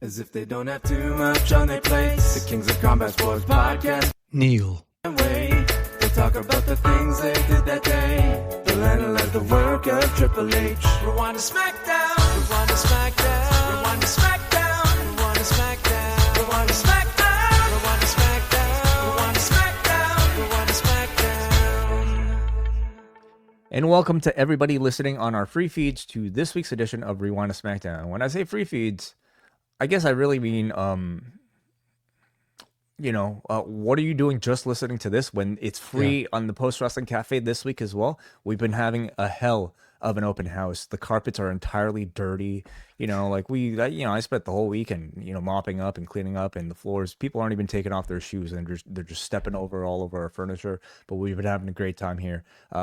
As if they don't have too much on their plates. The Kings of Combat Sports Podcast. Neal. Wait, they talk about the things they did that day. They'll analyze the work of Triple H. Rewind-A-SmackDown. Rewind-A-SmackDown. Rewind-A-SmackDown. Rewind-A-SmackDown. Rewind-A-SmackDown. Rewind-A-SmackDown. Rewind-A-SmackDown. Rewind-A-SmackDown. And welcome to everybody listening on our free feeds to this week's edition of Rewind-A-SmackDown. When I say free feeds, I guess I really mean, what are you doing just listening to this when it's free on the Post Wrestling Cafe this week as well? We've been having a hell of an open house. The carpets are entirely dirty. I spent the whole weekend, mopping up and cleaning up, and the floors, people aren't even taking off their shoes and they're just stepping all over our furniture. But we've been having a great time here,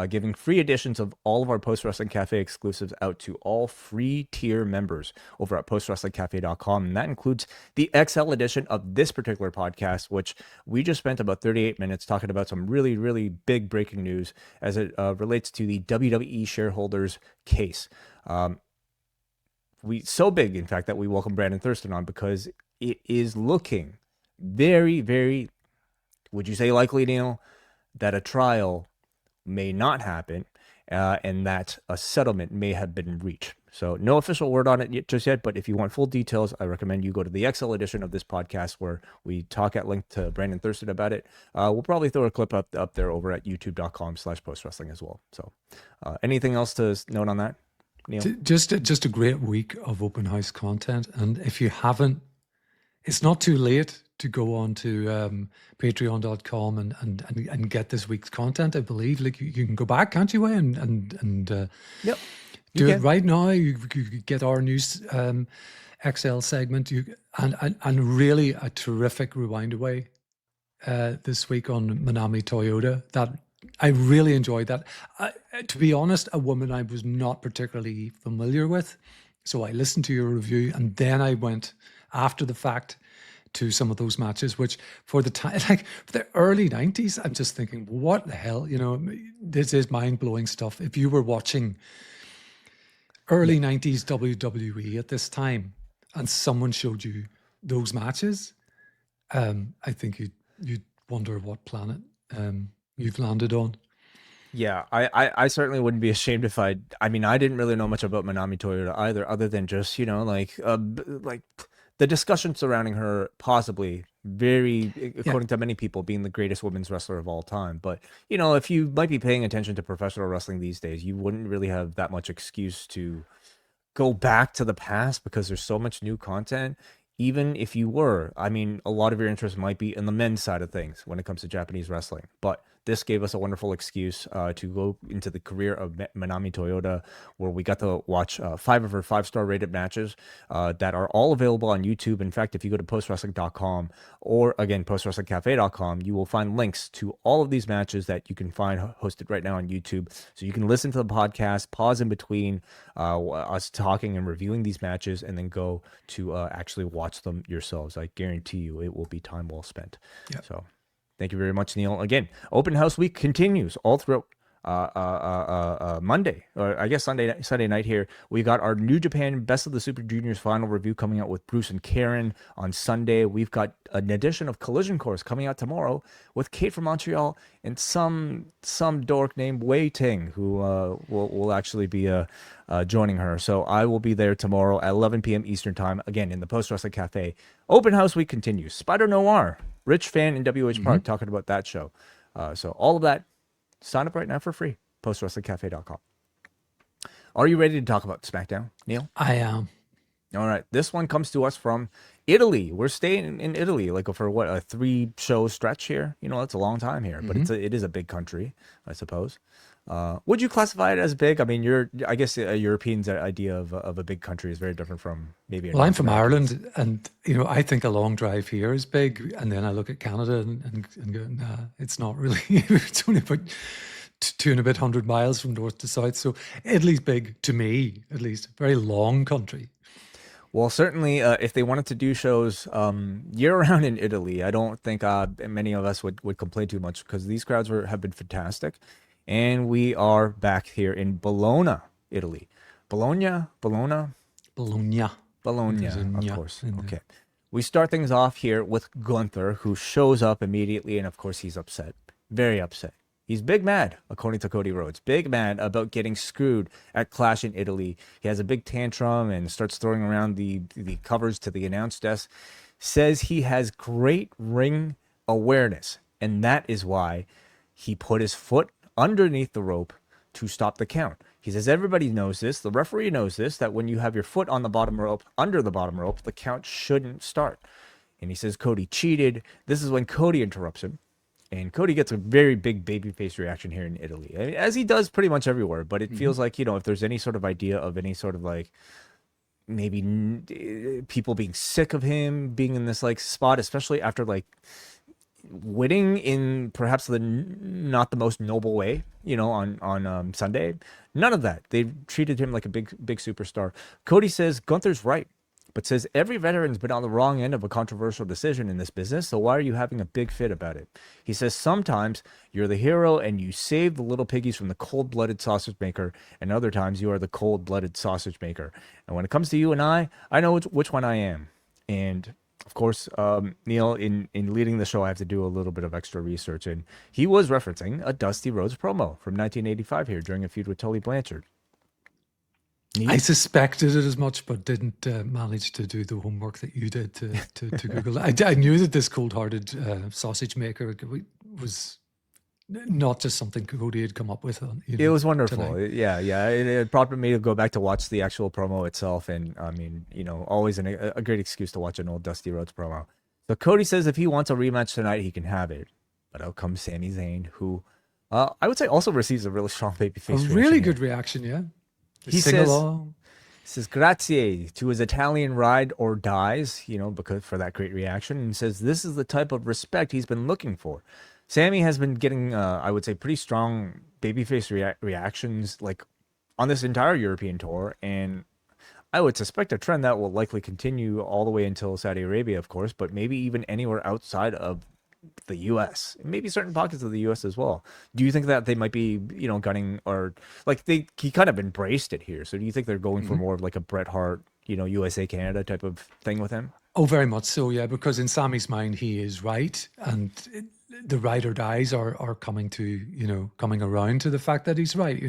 giving free editions of all of our Post Wrestling Cafe exclusives out to all free tier members over at postwrestlingcafe.com. And that includes the XL edition of this particular podcast, which we just spent about 38 minutes talking about some really, really big breaking news as it relates to the WWE shareholders case. So big, in fact, that we welcome Brandon Thurston on because it is looking very, very, would you say likely, Neal, that a trial may not happen and that a settlement may have been reached. So no official word on it just yet, but if you want full details, I recommend you go to the XL edition of this podcast where we talk at length to Brandon Thurston about it. We'll probably throw a clip up there over at youtube.com/postwrestling as well. So anything else to note on that? Neal? Just a great week of open house content, and if you haven't, it's not too late to go on to patreon.com and get this week's content. I believe you can go back, can't you, Way, and yep, do it right now. You get our news XL segment, and really a terrific Rewind-A this week on Manami Toyota. That I really enjoyed that. To be honest, a woman I was not particularly familiar with. So I listened to your review and then I went after the fact to some of those matches, which for the time, like for the early 90s, I'm just thinking, what the hell? This is mind-blowing stuff. If you were watching early 90s WWE at this time and someone showed you those matches, I think you'd wonder what planet you've landed on. Yeah, I certainly wouldn't be ashamed if I didn't really know much about Manami Toyota either, other than just, like the discussion surrounding her possibly according to many people, being the greatest women's wrestler of all time. But, if you might be paying attention to professional wrestling these days, you wouldn't really have that much excuse to go back to the past because there's so much new content. Even if you were, a lot of your interest might be in the men's side of things when it comes to Japanese wrestling. But this gave us a wonderful excuse to go into the career of Manami Toyota, where we got to watch 5 of her 5-star rated matches that are all available on YouTube. In fact, if you go to postwrestling.com or, again, postwrestlingcafe.com, you will find links to all of these matches that you can find hosted right now on YouTube. So you can listen to the podcast, pause in between us talking and reviewing these matches, and then go to actually watch them yourselves. I guarantee you it will be time well spent. Yep. So thank you very much, Neal. Again, open house week continues all throughout Monday, or I guess Sunday night here. We got our New Japan Best of the Super Juniors final review coming out with Bruce and Karen on Sunday. We've got an edition of Collision Course coming out tomorrow with Kate from Montreal and some dork named Wei Ting, who will actually be joining her. So I will be there tomorrow at 11 p.m. Eastern time, again in the Post Wrestling Cafe. Open house week continues. Spider-Noir, Rich Fan in WH Park, talking about that show. So all of that. Sign up right now for free. postwrestlingcafe.com. Are you ready to talk about SmackDown, Neal? I am. All right. This one comes to us from Italy. We're staying in Italy for what, a 3-show stretch here? That's a long time here, but it is a big country, I suppose. Would you classify it as big? I guess a European's idea of a big country is very different from maybe. Well, I'm from Ireland, and I think a long drive here is big, and then I look at Canada and go, nah, it's not really. It's only about 200 miles from north to south. So Italy's big to me, at least. Very long country. Well, certainly, if they wanted to do shows year-round in Italy, I don't think many of us would complain too much because these crowds have been fantastic. And we are back here in Bologna, Italy. Bologna. Bologna, There's a of nya course. in there. Okay. We start things off here with Gunther, who shows up immediately, and of course he's upset. Very upset. He's big mad, according to Cody Rhodes. Big mad about getting screwed at Clash in Italy. He has a big tantrum and starts throwing around the covers to the announce desk. Says he has great ring awareness, and that is why he put his foot underneath the rope to stop the count. He says everybody knows this. The referee knows this, that when you have your foot on the bottom rope, under the bottom rope, the count shouldn't start. And he says Cody cheated. This is when Cody interrupts him. And Cody gets a very big babyface reaction here in Italy, I mean, as he does pretty much everywhere. But it feels like, if there's any sort of idea of any sort of like maybe people being sick of him being in this like spot, especially after like winning in perhaps the not the most noble way, on Sunday. None of that. They've treated him like a big superstar. Cody says Gunther's right, but says every veteran's been on the wrong end of a controversial decision in this business, so why are you having a big fit about it? He says sometimes you're the hero and you save the little piggies from the cold-blooded sausage maker, and other times you are the cold-blooded sausage maker. And when it comes to you and I know which one I am. And of course, Neal, in leading the show, I have to do a little bit of extra research, and he was referencing a Dusty Rhodes promo from 1985 here during a feud with Tully Blanchard. I suspected it as much, but didn't manage to do the homework that you did to Google. I knew that this cold-hearted sausage maker was not just something Cody had come up with. It was wonderful. Tonight. Yeah. It prompted me to go back to watch the actual promo itself, and I mean, always a great excuse to watch an old Dusty Rhodes promo. So Cody says if he wants a rematch tonight, he can have it. But out comes Sami Zayn, who I would say also receives a really strong babyface reaction. A really good reaction, yeah. He says grazie to his Italian ride or dies, because for that great reaction, and says this is the type of respect he's been looking for. Sami has been getting, I would say, pretty strong babyface reactions like on this entire European tour, and I would suspect a trend that will likely continue all the way until Saudi Arabia, of course, but maybe even anywhere outside of the U.S., maybe certain pockets of the U.S. as well. Do you think that they might be, gunning, or like he kind of embraced it here? So do you think they're going for more of like a Bret Hart, USA Canada type of thing with him? Oh, very much so, yeah. Because in Sami's mind, he is right, and the ride or dies are coming around to the fact that he's right.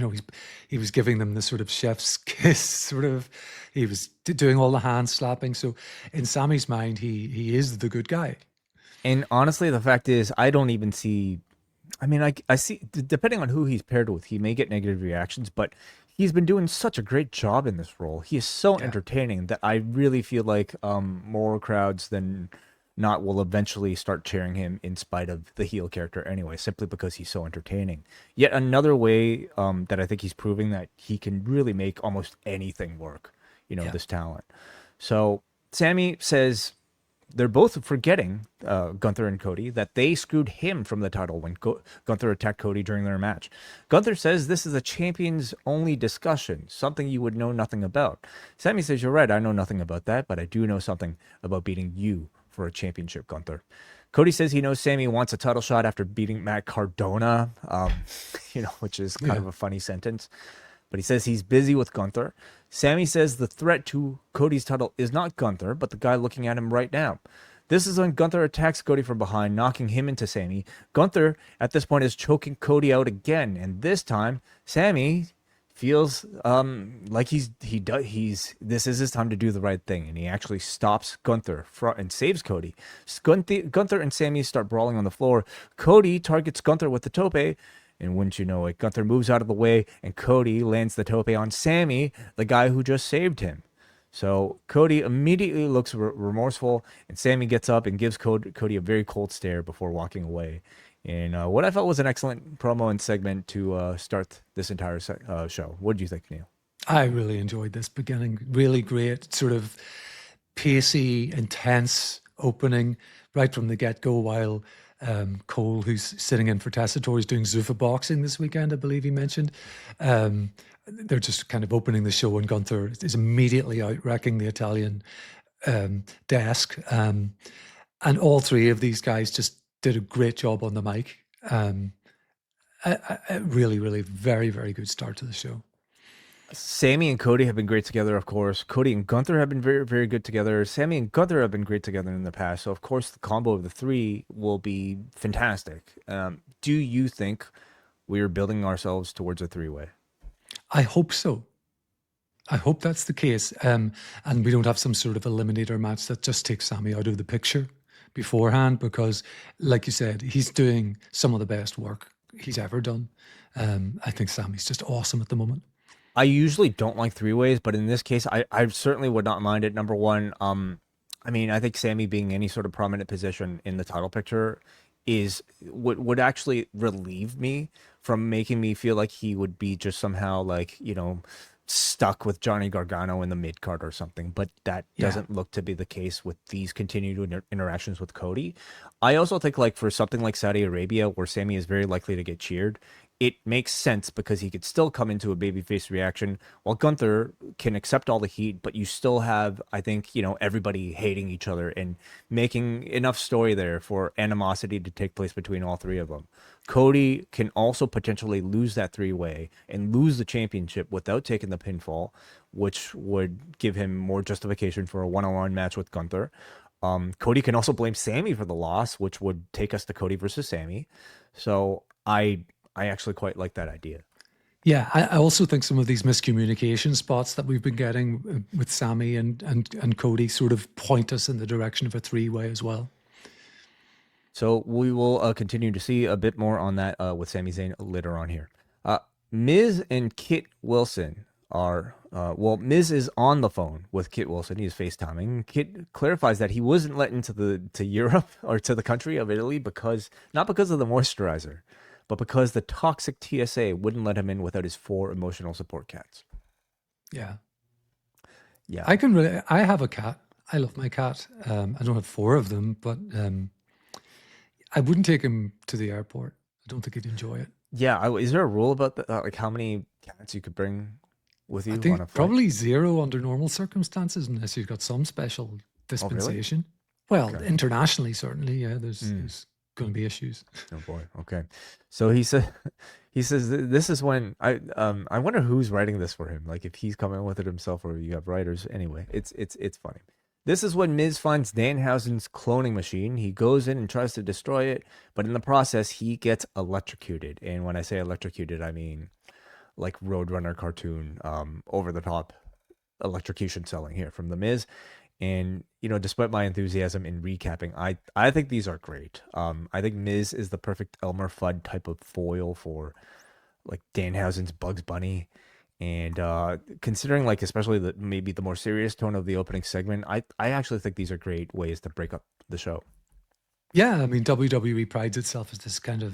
He was giving them the sort of chef's kiss, he was doing all the hand slapping. So in Sami's mind, he is the good guy. And honestly, the fact is, I don't even see. I mean, I see, depending on who he's paired with, he may get negative reactions, but he's been doing such a great job in this role. He is so entertaining that I really feel like more crowds than not will eventually start cheering him in spite of the heel character anyway, simply because he's so entertaining. Yet another way that I think he's proving that he can really make almost anything work, this talent. So Sami says they're both forgetting, Gunther and Cody, that they screwed him from the title when Gunther attacked Cody during their match. Gunther says this is a champions-only discussion, something you would know nothing about. Sami says, you're right, I know nothing about that, but I do know something about beating you for a championship, Gunther. Cody says he knows Sami wants a title shot after beating Matt Cardona, which is kind of a funny sentence. But he says he's busy with Gunther. Sami says the threat to Cody's title is not Gunther, but the guy looking at him right now. This is when Gunther attacks Cody from behind, knocking him into Sami. Gunther, at this point, is choking Cody out again, and this time, Sami feels like this is his time to do the right thing, and he actually stops Gunther and saves Cody. Gunther and Sami start brawling on the floor. Cody targets Gunther with the tope, and wouldn't you know it, Gunther moves out of the way, and Cody lands the tope on Sami, the guy who just saved him. So Cody immediately looks remorseful, and Sami gets up and gives Cody a very cold stare before walking away. And what I felt was an excellent promo and segment to start this entire show. What did you think, Neal? I really enjoyed this beginning. Really great, sort of pacey, intense opening right from the get-go, while Cole, who's sitting in for Tessitore, is doing Zuffa boxing this weekend, I believe he mentioned. They're just kind of opening the show, and Gunther is immediately out wrecking the Italian desk. And all three of these guys just did a great job on the mic. A really, really very, very good start to the show. Sammy and Cody have been great together, of course. Cody and Gunther have been very, very good together. Sammy and Gunther have been great together in the past. So, of course, the combo of the three will be fantastic. Do you think we are building ourselves towards a three-way? I hope so. I hope that's the case. And we don't have some sort of eliminator match that just takes Sammy out of the picture beforehand, because, like you said, he's doing some of the best work he's ever done. I think Sammy's just awesome at the moment. I usually don't like three-ways, but in this case, I certainly would not mind it. Number one, I mean, I think Sammy being any sort of prominent position in the title picture would actually relieve me from making me feel like he would be just somehow like, stuck with Johnny Gargano in the mid card or something, but that doesn't look to be the case with these continued interactions with Cody. I also think, like, for something like Saudi Arabia, where Sammy is very likely to get cheered, it makes sense because he could still come into a babyface reaction while Gunther can accept all the heat, but you still have, I think, everybody hating each other and making enough story there for animosity to take place between all three of them. Cody can also potentially lose that three-way and lose the championship without taking the pinfall, which would give him more justification for a one-on-one match with Gunther. Cody can also blame Sammy for the loss, which would take us to Cody versus Sammy. So I actually quite like that idea. Yeah, I also think some of these miscommunication spots that we've been getting with Sammy and Cody sort of point us in the direction of a three-way as well. So we will continue to see a bit more on that with Sami Zayn later on here. Miz and Kit Wilson are, Miz is on the phone with Kit Wilson. He's FaceTiming. Kit clarifies that he wasn't let into to Europe or to the country of Italy not because of the moisturizer, but because the toxic TSA wouldn't let him in without his 4 emotional support cats. Yeah. Yeah. I have a cat. I love my cat. I don't have 4 of them, but I wouldn't take him to the airport. I don't think he'd enjoy it. Yeah. Is there a rule about that? Like how many cats you could bring with you? I think on a flight? probably 0 under normal circumstances, unless you've got some special dispensation. Oh, really? Well, internationally, certainly, yeah, there's going to be issues. Oh boy. Okay. So he says this is when I wonder who's writing this for him. Like if he's coming with it himself or you have writers. Anyway, it's funny. This is when Miz finds Danhausen's cloning machine. He goes in and tries to destroy it, but in the process, he gets electrocuted. And when I say electrocuted, I mean like Roadrunner cartoon, over the top electrocution selling here from the Miz. And despite my enthusiasm in recapping, I think these are great. I think Miz is the perfect Elmer Fudd type of foil for like Danhausen's Bugs Bunny. And considering like especially maybe the more serious tone of the opening segment, I actually think these are great ways to break up the show. Yeah, I mean, WWE prides itself as this kind of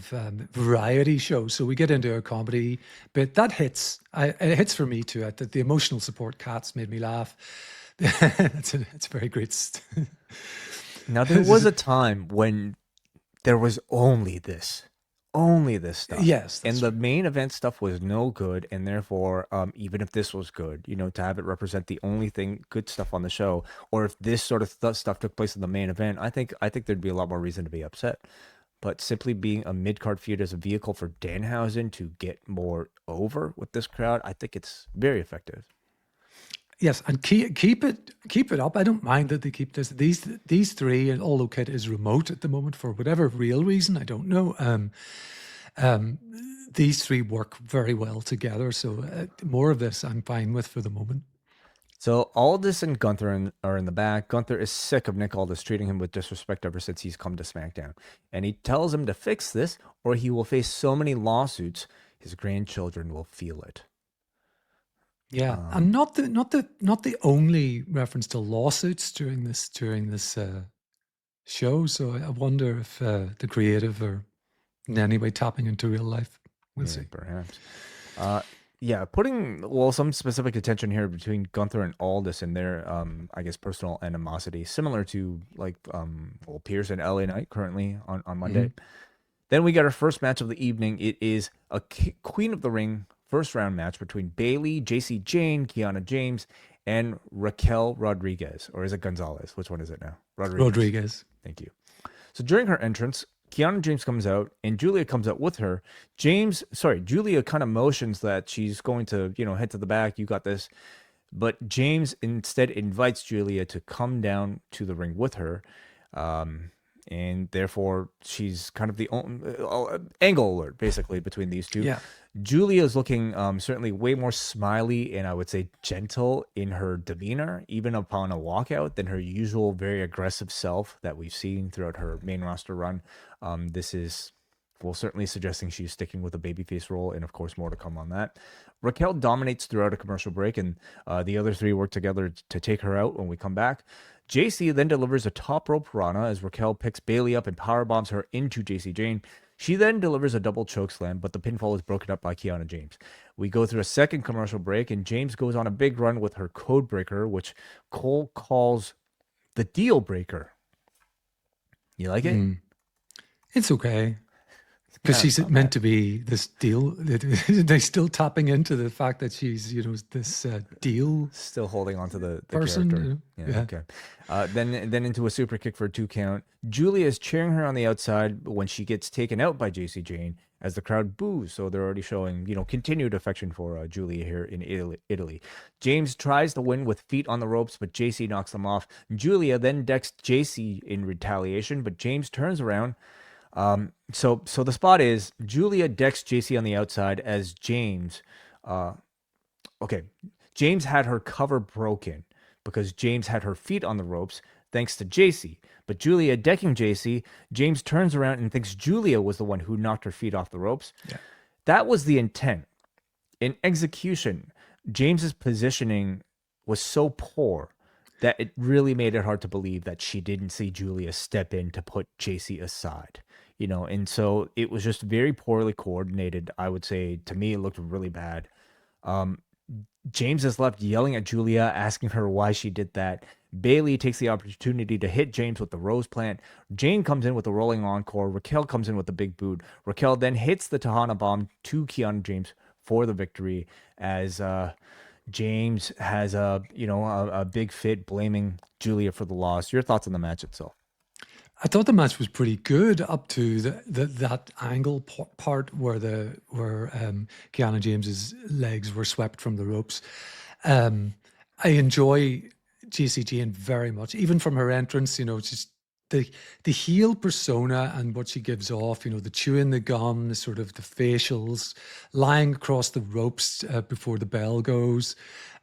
variety show. So we get into a comedy bit that hits. It hits for me too. The emotional support cats made me laugh. It's a very great. Now there was a time when there was only this stuff. Yes, and the main event stuff was no good, and therefore, even if this was good, to have it represent the only good stuff on the show, or if this sort of stuff took place in the main event, I think there'd be a lot more reason to be upset. But simply being a mid-card feud as a vehicle for Danhausen to get more over with this crowd, I think it's very effective. Yes, and keep it up. I don't mind that they keep this. These 3, and although Kit is remote at the moment for whatever real reason, I don't know. These 3 work very well together. So more of this I'm fine with for the moment. So Aldis and Gunther are in the back. Gunther is sick of Nick Aldis treating him with disrespect ever since he's come to SmackDown, and he tells him to fix this, or he will face so many lawsuits his grandchildren will feel it. Yeah, and not the only reference to lawsuits during this show. So I wonder if the creative are in any way tapping into real life. We'll see. Perhaps. Putting some specific attention here between Gunther and Aldis and their I guess personal animosity, similar to like Pierce and LA Knight currently on Monday. Mm-hmm. Then we got our first match of the evening. It is a Queen of the Ring first round match between Bayley, JC Jane, Kiana James, and Raquel Rodriguez. Or is it Gonzalez? Which one is it now? Rodriguez. Thank you. So during her entrance, Kiana James comes out, and Julia comes out with her. Julia kind of motions that she's going to, head to the back. You got this. But James instead invites Julia to come down to the ring with her. And therefore, she's kind of the angle alert, basically, between these two. Yeah. Julia is looking certainly way more smiley and I would say gentle in her demeanor, even upon a walkout, than her usual very aggressive self that we've seen throughout her main roster run. This is, well, certainly suggesting she's sticking with a babyface role, and of course, more to come on that. Raquel dominates throughout a commercial break, and the other three work together to take her out when we come back. JC then delivers a top rope piranha as Raquel picks Bayley up and powerbombs her into JC Jane. She then delivers a double choke slam, but the pinfall is broken up by Kiana James. We go through a second commercial break, and James goes on a big run with her code breaker, which Cole calls the deal breaker. You like it? It's okay. Because she's meant to be this deal. They're still tapping into the fact that she's, this deal. Still holding on to the person. character. Yeah. Okay. Then into a super kick for a 2 count. Julia is cheering her on the outside when she gets taken out by JC Jane as the crowd boos. So they're already showing, continued affection for Julia here in Italy. James tries to win with feet on the ropes, but JC knocks them off. Julia then decks JC in retaliation, but James turns around. So the spot is Julia decks JC on the outside as James, James had her cover broken because James had her feet on the ropes thanks to JC, but Julia decking JC, James turns around and thinks Julia was the one who knocked her feet off the ropes. Yeah. That was the intent. In execution, James's positioning was so poor that it really made it hard to believe that she didn't see Julia step in to put JC aside, and so it was just very poorly coordinated. I would say, to me, it looked really bad. James is left yelling at Julia, asking her why she did that. Bayley takes the opportunity to hit James with the rose plant. Jane comes in with the rolling encore. Raquel comes in with the big boot. Raquel then hits the Tejana bomb to Kiana James for the victory as, James has a big fit blaming Julia for the loss. Your thoughts on the match itself? I thought the match was pretty good up to that angle part where Kiana James's legs were swept from the ropes. I enjoy JC Jane very much, even from her entrance. Just the heel persona and what she gives off. The chewing the gum, the sort of the facials, lying across the ropes before the bell goes.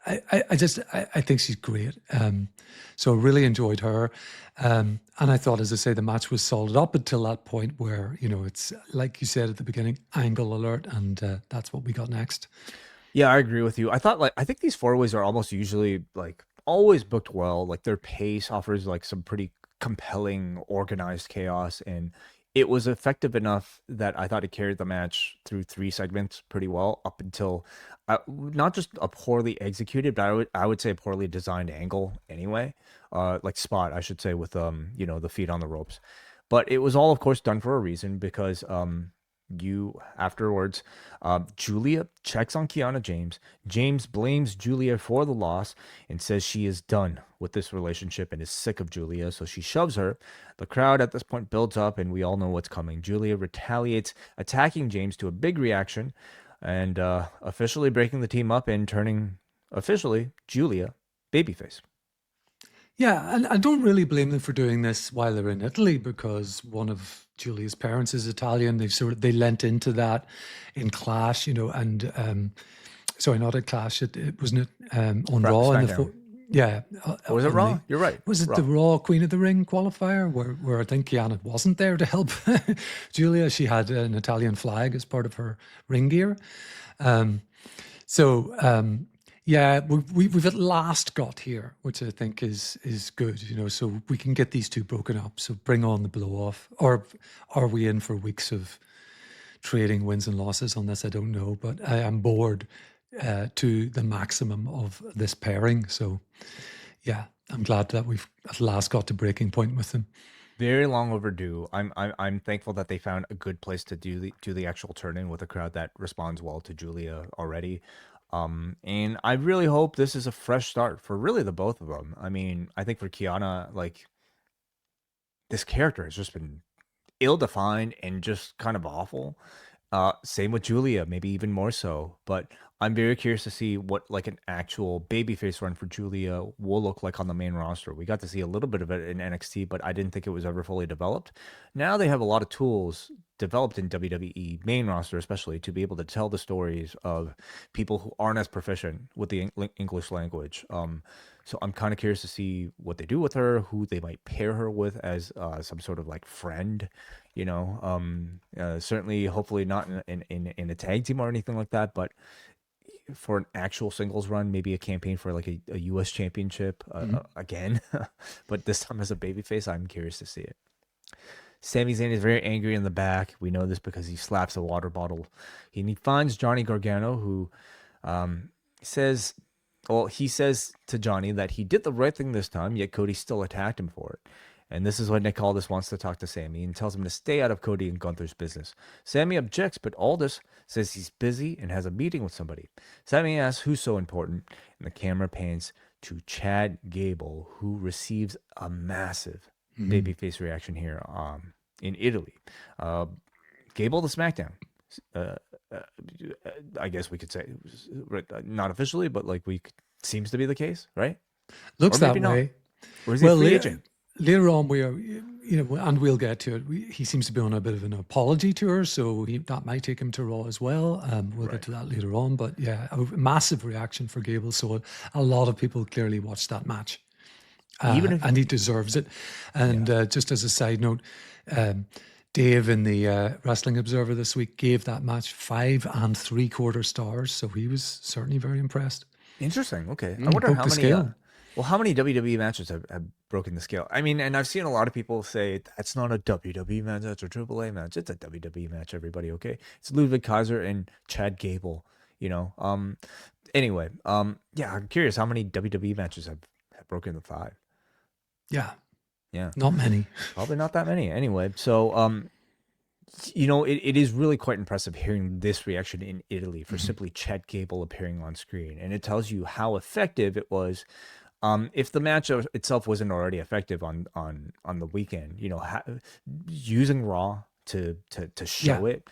I think she's great. So I really enjoyed her. And I thought, as I say, the match was solid up until that point where, it's like you said at the beginning, angle alert. And that's what we got next. Yeah, I agree with you. I think these 4-ways are almost usually always booked well. Their pace offers some pretty compelling, organized chaos. And it was effective enough that I thought it carried the match through 3 segments pretty well up until not just a poorly executed, but I would say a poorly designed angle anyway, spot, I should say, with the feet on the ropes. But it was all, of course, done for a reason because afterwards, Julia checks on Kiana James. James blames Julia for the loss and says she is done with this relationship and is sick of Julia, so she shoves her. The crowd at this point builds up, and we all know what's coming. Julia retaliates, attacking James to a big reaction, and officially breaking the team up and turning, officially, Julia babyface. Yeah, and I don't really blame them for doing this while they're in Italy because one of Julia's parents is Italian. They lent into that in Clash, and sorry, not at Clash. It wasn't on Raw in the yeah. Or was it Raw? You're right. Was it Raw. the Raw Queen of the Ring qualifier where I think Kiana wasn't there to help Julia? She had an Italian flag as part of her ring gear. Yeah, we've at last got here, which I think is good, so we can get these two broken up. So bring on the blow off, or are we in for weeks of trading wins and losses on this? I don't know, but I am bored to the maximum of this pairing. So yeah, I'm glad that we've at last got to breaking point with them. Very long overdue. I'm thankful that they found a good place to do the actual turn-in with a crowd that responds well to Julia already. And I really hope this is a fresh start for really the both of them. I mean, I think for Kiana, this character has just been ill-defined and just kind of awful. Same with Julia, maybe even more so. But I'm very curious to see what like an actual babyface run for Julia will look like on the main roster. We got to see a little bit of it in NXT, but I didn't think it was ever fully developed. Now they have a lot of tools developed in WWE main roster, especially to be able to tell the stories of people who aren't as proficient with the English language. So I'm kind of curious to see what they do with her, who they might pair her with as some sort of like friend, certainly, hopefully not in a tag team or anything like that, but for an actual singles run, maybe a campaign for like a U.S. championship again, but this time as a babyface. I'm curious to see it. Sami Zayn is very angry in the back. We know this because he slaps a water bottle. He finds Johnny Gargano, who says to Johnny that he did the right thing this time, yet Cody still attacked him for it. And this is when Nick Aldis wants to talk to Sami and tells him to stay out of Cody and Gunther's business. Sami objects, but Aldis says he's busy and has a meeting with somebody. Sami asks who's so important, and the camera pans to Chad Gable, who receives a massive babyface reaction here in Italy. Gable to SmackDown. I guess we could say, not officially, but like seems to be the case, right? Looks that way. Or is he a free agent? Later on, we are, and we'll get to it. He seems to be on a bit of an apology tour, so that might take him to Raw as well. We'll get to that later on. But yeah, a massive reaction for Gable. So a lot of people clearly watched that match. And he deserves it. And just as a side note, Dave in the Wrestling Observer this week gave that match 5 3/4 stars. So he was certainly very impressed. Interesting. Okay. I wonder how many. How many WWE matches have broken the scale? I mean, and I've seen a lot of people say that's not a WWE match, that's a AAA match. It's a WWE match, everybody, okay? It's Ludwig Kaiser and Chad Gable, Anyway, I'm curious how many WWE matches have broken the 5. Yeah. Yeah. Not many. Probably not that many. Anyway, so it is really quite impressive hearing this reaction in Italy for simply Chad Gable appearing on screen. And it tells you how effective it was. If the match itself wasn't already effective on the weekend, using Raw to show it,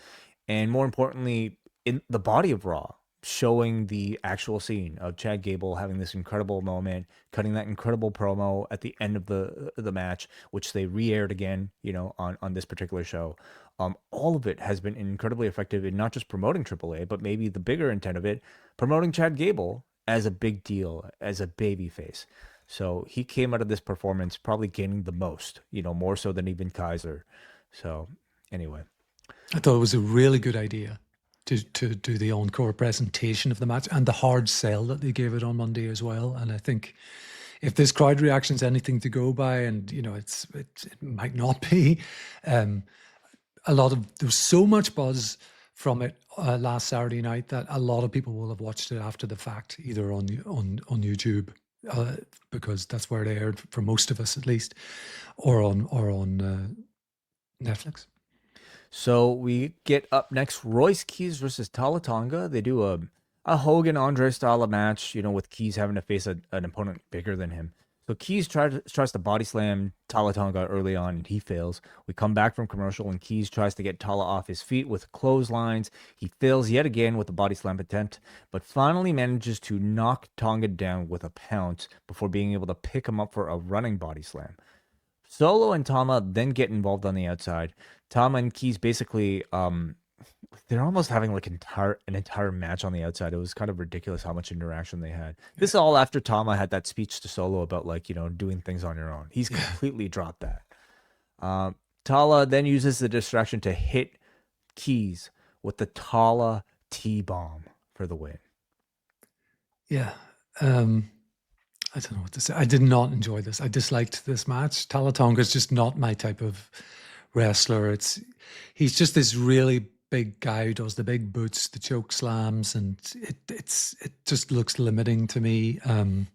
and more importantly, in the body of Raw, showing the actual scene of Chad Gable having this incredible moment, cutting that incredible promo at the end of the match, which they re-aired again, on this particular show. All of it has been incredibly effective in not just promoting AAA, but maybe the bigger intent of it, promoting Chad Gable as a big deal, as a baby face. So he came out of this performance probably gaining the most, more so than even Kaiser. So anyway. I thought it was a really good idea to do the encore presentation of the match and the hard sell that they gave it on Monday as well. And I think if this crowd reaction is anything to go by, and it might not be, there's so much buzz from it last Saturday night that a lot of people will have watched it after the fact, either on YouTube, because that's where it aired for most of us at least, or on Netflix. So we get up next Royce Keys versus Tala Tonga. They do a Hogan Andre style of match, with Keys having to face an opponent bigger than him. So Keys tries to body slam Tala Tonga early on, and he fails. We come back from commercial, and Keys tries to get Tala off his feet with clotheslines. He fails yet again with the body slam attempt, but finally manages to knock Tonga down with a pounce before being able to pick him up for a running body slam. Solo and Tama then get involved on the outside. Tama and Keys basically, they're almost having like an entire match on the outside. It was kind of ridiculous how much interaction they had. This is all after Tama had that speech to Solo about doing things on your own. He's completely dropped that. Tala then uses the distraction to hit Keys with the Tala T-bomb for the win. Yeah. I don't know what to say. I did not enjoy this. I disliked this match. Tala Tonga is just not my type of wrestler. He's just this really big guy who does the big boots, the choke slams, and it just looks limiting to me. And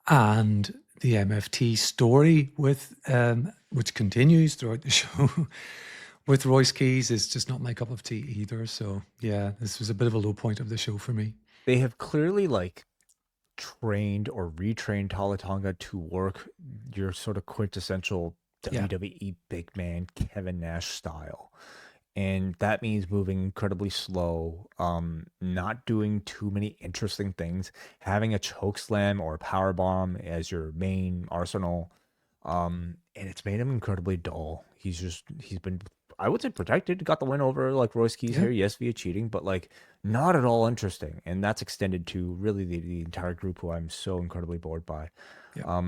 the MFT story with which continues throughout the show with Royce Keys is just not my cup of tea either. So yeah, this was a bit of a low point of the show for me. They have clearly trained or retrained Tala Tonga to work your sort of quintessential Yeah. WWE big man Kevin Nash style. And that means moving incredibly slow, not doing too many interesting things, having a choke slam or a power bomb as your main arsenal. And it's made him incredibly dull. He's been, I would say, protected. Got the win over like Royce Keys Yeah. here, yes, via cheating, but like not at all interesting. And that's extended to really the entire group who I'm so incredibly bored by. Yeah.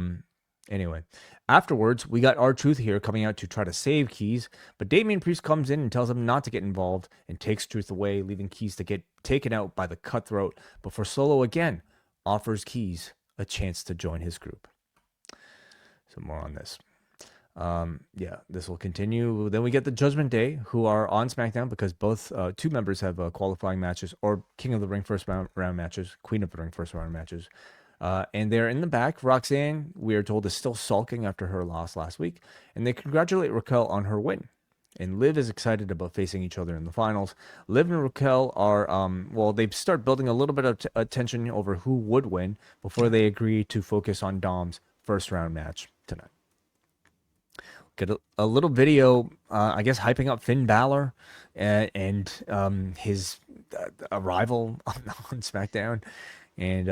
Anyway, afterwards, we got R-Truth here coming out to try to save Keys, but Damian Priest comes in and tells him not to get involved and takes Truth away, leaving Keys to get taken out by the Cutthroat before Solo again offers Keys a chance to join his group. So more on this. Yeah, this will continue. Then we get the Judgment Day, who are on SmackDown because both two members have qualifying matches or King of the Ring first round matches, Queen of the Ring first round matches. And they're in the back. Roxanne, we are told, is still sulking after her loss last week. And they congratulate Raquel on her win. And Liv is excited about facing each other in the finals. Liv and Raquel are, they start building a little bit of tension over who would win before they agree to focus on Dom's first round match tonight. Get a little video, I guess, hyping up Finn Balor and his arrival on SmackDown. And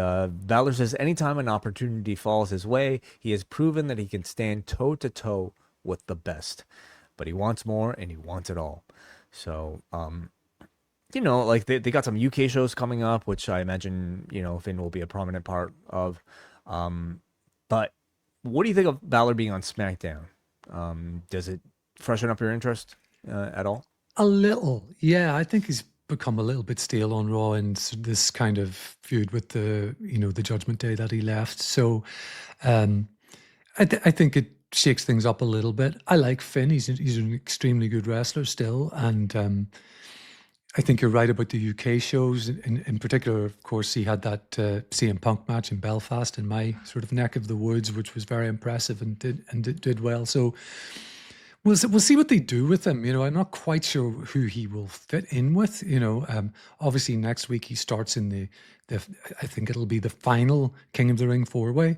Balor says anytime an opportunity falls his way, he has proven that he can stand toe-to-toe with the best. But he wants more, and he wants it all. So, like they got some UK shows coming up, which I imagine, Finn will be a prominent part of. But what do you think of Balor being on SmackDown? Does it freshen up your interest at all? A little. Yeah, I think he's become a little bit stale on Raw and this kind of feud with the Judgment Day that he left. So I think it shakes things up a little bit. I like Finn. He's an extremely good wrestler still. And I think you're right about the UK shows. In particular, of course, he had that CM Punk match in Belfast in my sort of neck of the woods, which was very impressive and did well. So we'll see what they do with him. I'm not quite sure who he will fit in with. Obviously next week he starts in the I think it'll be the final King of the Ring 4-way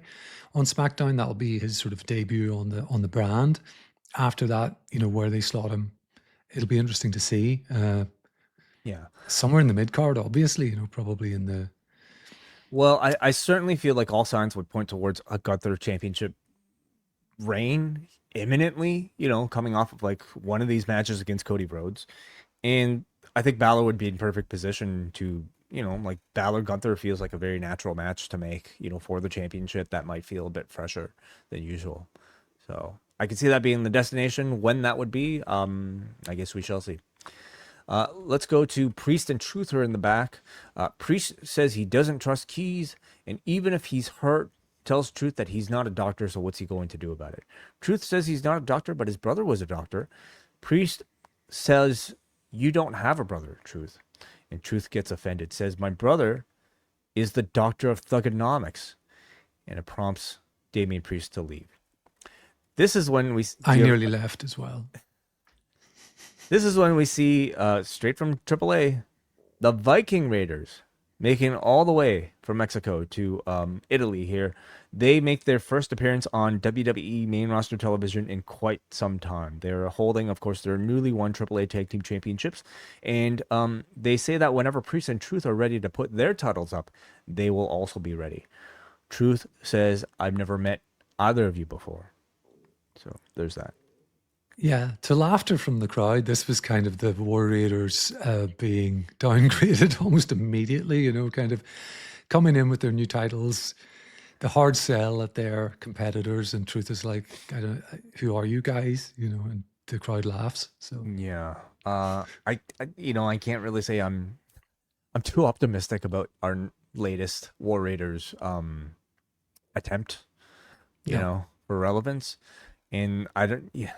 on SmackDown. That'll be his sort of debut on the brand. After that, where they slot him, it'll be interesting to see. Yeah. Somewhere in the mid card, obviously, probably in the. Well, I certainly feel like all signs would point towards a Gunther championship reign imminently, coming off of like one of these matches against Cody Rhodes. And I think Balor would be in perfect position to, like Balor Gunther feels like a very natural match to make, for the championship that might feel a bit fresher than usual. So I could see that being the destination. When that would be, I guess we shall see. Let's go to Priest and Truth are in the back. Priest says he doesn't trust Keys, and even if he's hurt, tells Truth that he's not a doctor, so what's he going to do about it? Truth says he's not a doctor, but his brother was a doctor. Priest says, you don't have a brother, Truth. And Truth gets offended, says, my brother is the doctor of thugonomics. And it prompts Damian Priest to leave. This is when we... I nearly left as well. This is when we see, straight from AAA, the Viking Raiders making it all the way from Mexico to Italy here. They make their first appearance on WWE main roster television in quite some time. They're holding, of course, their newly won AAA Tag Team Championships. And they say that whenever Priest and Truth are ready to put their titles up, they will also be ready. Truth says, I've never met either of you before. So there's that. Yeah, to laughter from the crowd, this was kind of the War Raiders being downgraded almost immediately, kind of coming in with their new titles, the hard sell at their competitors, and Truth is like, who are you guys? And the crowd laughs. So yeah, I can't really say I'm too optimistic about our latest War Raiders attempt, for relevance, and I don't. Yeah.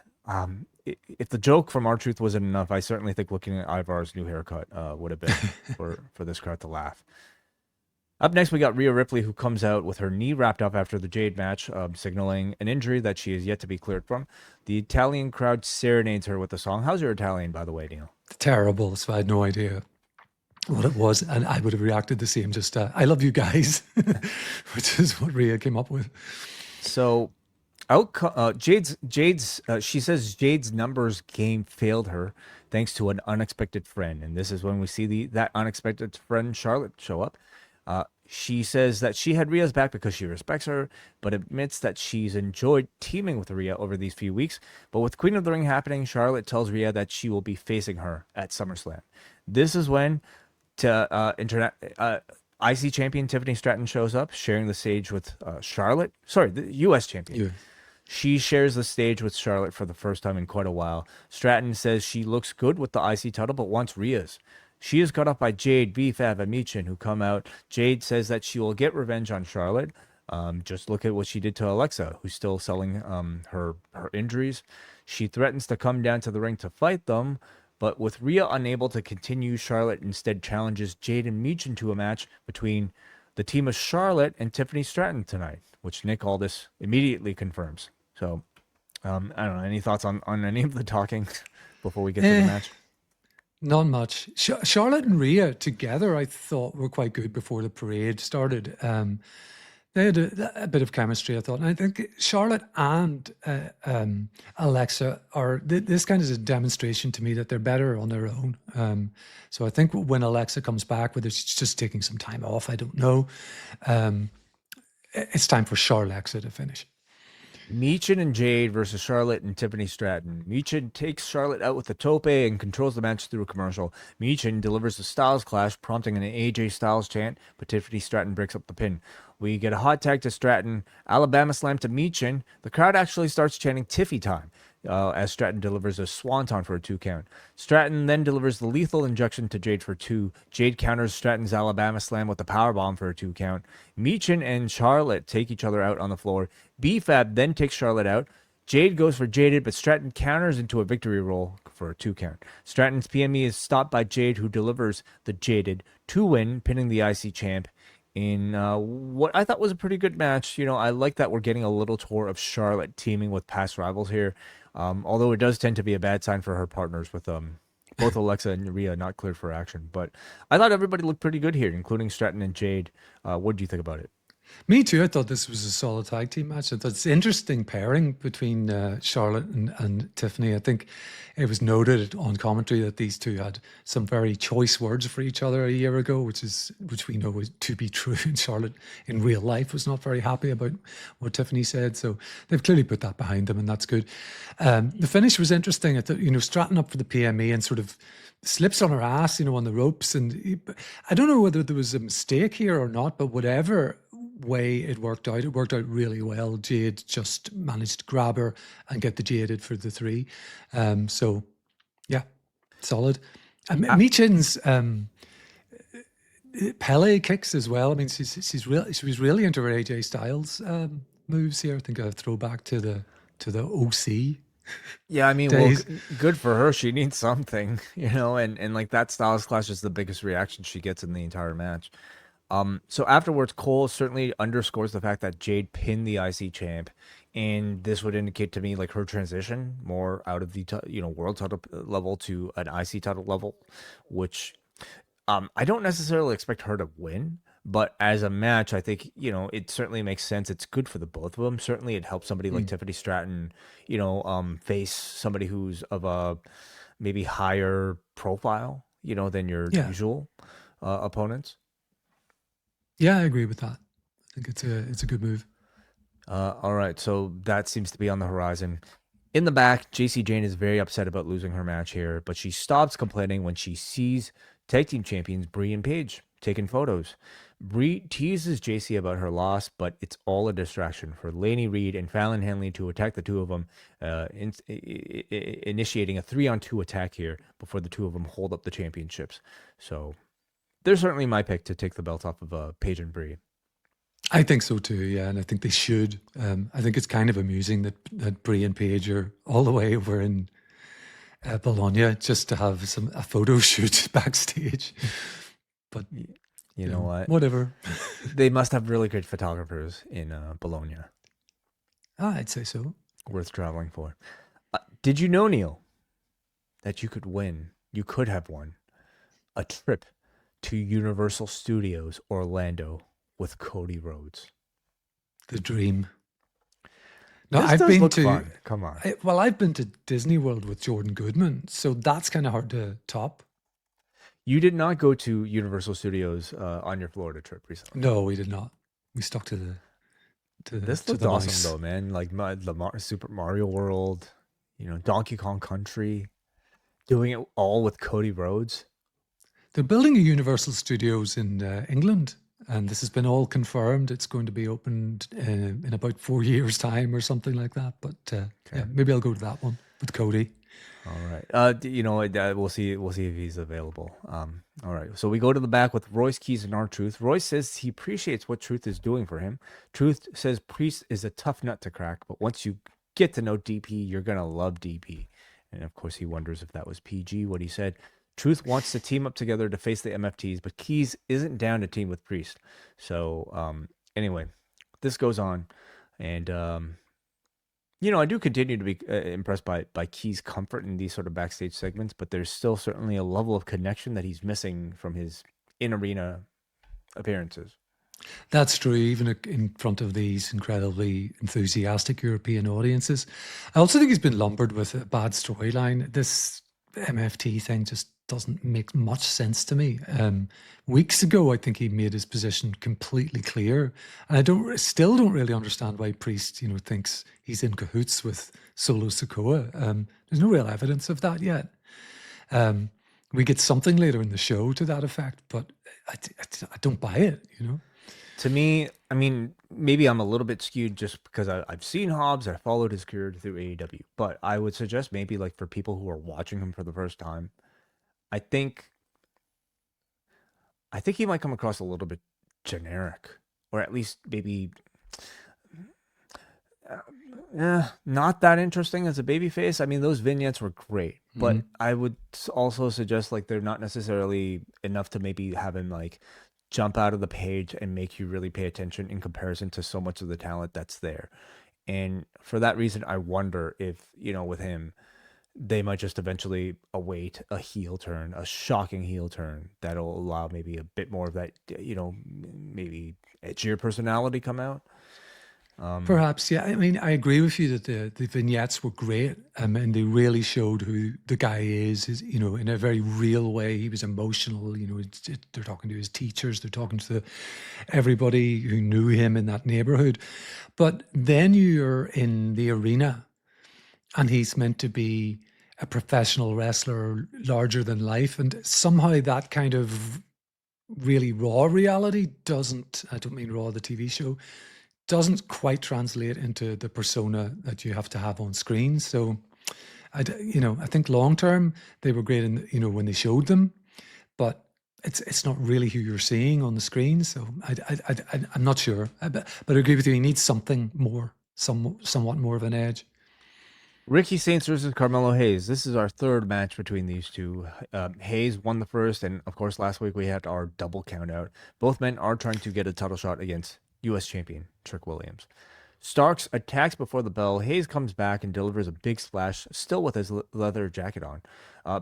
If the joke from R-Truth wasn't enough, I certainly think looking at Ivar's new haircut would have been for this crowd to laugh. Up next, we got Rhea Ripley, who comes out with her knee wrapped up after the Jade match, signaling an injury that she is yet to be cleared from. The Italian crowd serenades her with the song. How's your Italian, by the way, Neal? Terrible, so I had no idea what it was, and I would have reacted the same, I love you guys, which is what Rhea came up with. So... She says Jade's numbers game failed her thanks to an unexpected friend, and this is when we see that unexpected friend Charlotte show up. She says that she had Rhea's back because she respects her, but admits that she's enjoyed teaming with Rhea over these few weeks. But with Queen of the Ring happening, Charlotte tells Rhea that she will be facing her at SummerSlam. This is when IC champion Tiffany Stratton shows up, sharing the stage with Charlotte. Sorry, the U.S. champion. Yeah. She shares the stage with Charlotte for the first time in quite a while. Stratton says she looks good with the IC title, but wants Rhea's. She is cut off by Jade, B-Fab, and Michin, who come out. Jade says that she will get revenge on Charlotte. Just look at what she did to Alexa, who's still selling her injuries. She threatens to come down to the ring to fight them, but with Rhea unable to continue, Charlotte instead challenges Jade and Michin to a match between the team of Charlotte and Tiffany Stratton tonight, which Nick Aldis immediately confirms. So, I don't know. Any thoughts on any of the talking before we get to the match? Not much. Charlotte and Rhea together, I thought, were quite good before the parade started. They had a bit of chemistry, I thought. And I think Charlotte and Alexa are, this kind of is a demonstration to me that they're better on their own. So I think when Alexa comes back, whether she's just taking some time off, I don't know. It's time for Charlotte to finish. Michin and Jade versus Charlotte and Tiffany Stratton. Michin takes Charlotte out with the tope and controls the match through a commercial. Michin delivers the Styles Clash, prompting an AJ Styles chant, but Tiffany Stratton breaks up the pin. We get a hot tag to Stratton, Alabama slam to Michin. The crowd actually starts chanting Tiffy time as Stratton delivers a swanton for a 2 count. Stratton then delivers the lethal injection to Jade for 2. Jade counters Stratton's Alabama slam with the powerbomb for a 2 count. Michin and Charlotte take each other out on the floor. B-Fab then takes Charlotte out. Jade goes for Jaded, but Stratton counters into a victory roll for a 2 count. Stratton's PME is stopped by Jade, who delivers the Jaded to win, pinning the IC champ in what I thought was a pretty good match. You know, I like that we're getting a little tour of Charlotte teaming with past rivals here, although it does tend to be a bad sign for her partners with both Alexa and Rhea not cleared for action. But I thought everybody looked pretty good here, including Stratton and Jade. What do you think about it? Me too. I thought this was a solid tag team match. I thought it's an interesting pairing between Charlotte and Tiffany. I think it was noted on commentary that these two had some very choice words for each other a year ago, which we know is to be true. And Charlotte in real life was not very happy about what Tiffany said. So they've clearly put that behind them, and that's good. The finish was interesting. I thought, Stratton up for the PME and sort of slips on her ass, on the ropes. And I don't know whether there was a mistake here or not, but whatever way it worked out really well. Jade just managed to grab her and get the Jaded for the 3. So yeah, solid. Michin's Pele kicks as well. I mean, she was really into her AJ Styles moves here. I think a throwback to the OC. Yeah, I mean, well, good for her. She needs something, and like that Styles Clash is the biggest reaction she gets in the entire match. So afterwards, Cole certainly underscores the fact that Jade pinned the IC champ, and this would indicate to me like her transition more out of the world title level to an IC title level, which I don't necessarily expect her to win, but as a match, I think it certainly makes sense. It's good for the both of them. Certainly, it helps somebody like Tiffany Stratton, face somebody who's of a maybe higher profile, than your usual opponents. Yeah, I agree with that. I think it's a good move. All right, so that seems to be on the horizon. In the back, JC Jane is very upset about losing her match here, but she stops complaining when she sees tag team champions Brie and Paige taking photos. Brie teases JC about her loss, but it's all a distraction for Lainey Reed and Fallon Henley to attack the two of them, initiating a 3-on-2 attack here before the two of them hold up the championships. So they're certainly my pick to take the belt off of Paige and Brie. I think so too, yeah, and I think they should. I think it's kind of amusing that Brie and Paige are all the way over in Bologna just to have a photo shoot backstage. But you know what? Whatever. They must have really good photographers in Bologna. I'd say so. Worth traveling for. Did you know, Neal, that you could have won a trip to Universal Studios Orlando with Cody Rhodes? The dream. No, This I've does been look to. fun. Come on. I've been to Disney World with Jordan Goodman, so that's kind of hard to top. You did not go to Universal Studios on your Florida trip recently. No, we did not. We stuck to the This to looked the awesome mouse. though, man. Like Super Mario World, Donkey Kong Country, doing it all with Cody Rhodes. They're building a Universal Studios in England, and this has been all confirmed. It's going to be opened in about 4 years' time or something like that. But yeah, maybe I'll go to that one with Cody. All right. We'll see. We'll see if he's available. All right. So we go to the back with Royce Keys and R-Truth. Royce says he appreciates what Truth is doing for him. Truth says Priest is a tough nut to crack, but once you get to know DP, you're gonna love DP. And of course, he wonders if that was PG what he said. Truth wants to team up together to face the MFTs, but Keys isn't down to team with Priest. So anyway, this goes on, and I do continue to be impressed by Key's comfort in these sort of backstage segments, but there's still certainly a level of connection that he's missing from his in-arena appearances. That's true, even in front of these incredibly enthusiastic European audiences. I also think he's been lumbered with a bad storyline. This MFT thing just doesn't make much sense to me. Weeks ago, I think he made his position completely clear, and I still don't really understand why Priest, thinks he's in cahoots with Solo Sikoa. There's no real evidence of that yet. We get something later in the show to that effect, but I don't buy it. To me, I mean, maybe I'm a little bit skewed just because I've seen Hobbs, I followed his career through AEW, but I would suggest maybe like for people who are watching him for the first time, I think he might come across a little bit generic, or at least maybe not that interesting as a babyface. I mean, those vignettes were great, but I would also suggest like they're not necessarily enough to maybe have him like jump out of the page and make you really pay attention in comparison to so much of the talent that's there. And for that reason, I wonder if, with him, they might just eventually await a heel turn, a shocking heel turn that'll allow maybe a bit more of that, maybe edgier personality come out. Perhaps, yeah. I mean, I agree with you that the vignettes were great, and they really showed who the guy is, in a very real way. He was emotional, they're talking to his teachers, they're talking to everybody who knew him in that neighborhood. But then you're in the arena, and he's meant to be a professional wrestler, larger than life, and somehow that kind of really raw reality doesn't, I don't mean Raw, the TV show, doesn't quite translate into the persona that you have to have on screen. So, I think long term they were great in, when they showed them, but it's not really who you're seeing on the screen. So I'm not sure, but I agree with you. He needs something more, somewhat more of an edge. Ricky Saints versus Carmelo Hayes. This is our third match between these two. Hayes won the first, and of course last week we had our double count out. Both men are trying to get a title shot against U.S. champion Trick Williams. Starks attacks before the bell. Hayes comes back and delivers a big splash, still with his leather jacket on.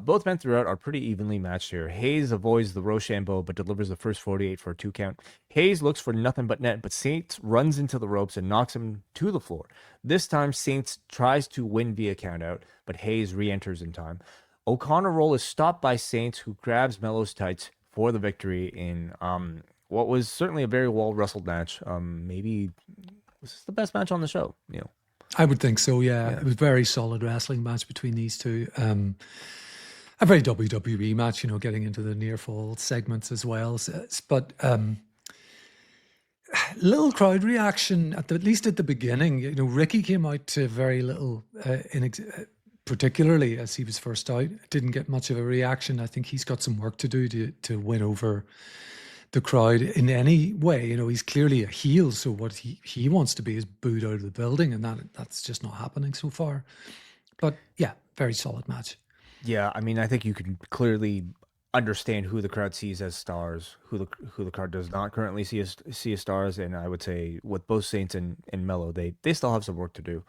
Both men throughout are pretty evenly matched here. Hayes avoids the Rochambeau but delivers the first 48 for a 2 count. Hayes looks for nothing but net, but Saints runs into the ropes and knocks him to the floor. This time, Saints tries to win via countout, but Hayes re-enters in time. O'Connor roll is stopped by Saints, who grabs Melo's tights for the victory in what was certainly a very well-wrestled match. Maybe was this the best match on the show? I would think so, yeah. It was a very solid wrestling match between these two. A very WWE match, getting into the near fall segments as well. But little crowd reaction, at least at the beginning. Ricky came out to very little, particularly as he was first out. Didn't get much of a reaction. I think he's got some work to do to win over the crowd in any way. He's clearly a heel, so what he wants to be is booed out of the building, and that's just not happening so far. But yeah, very solid match. Yeah, I mean, I think you can clearly understand who the crowd sees as stars, who the crowd does not currently see as stars, and I would say with both Saints and Melo, they still have some work to do.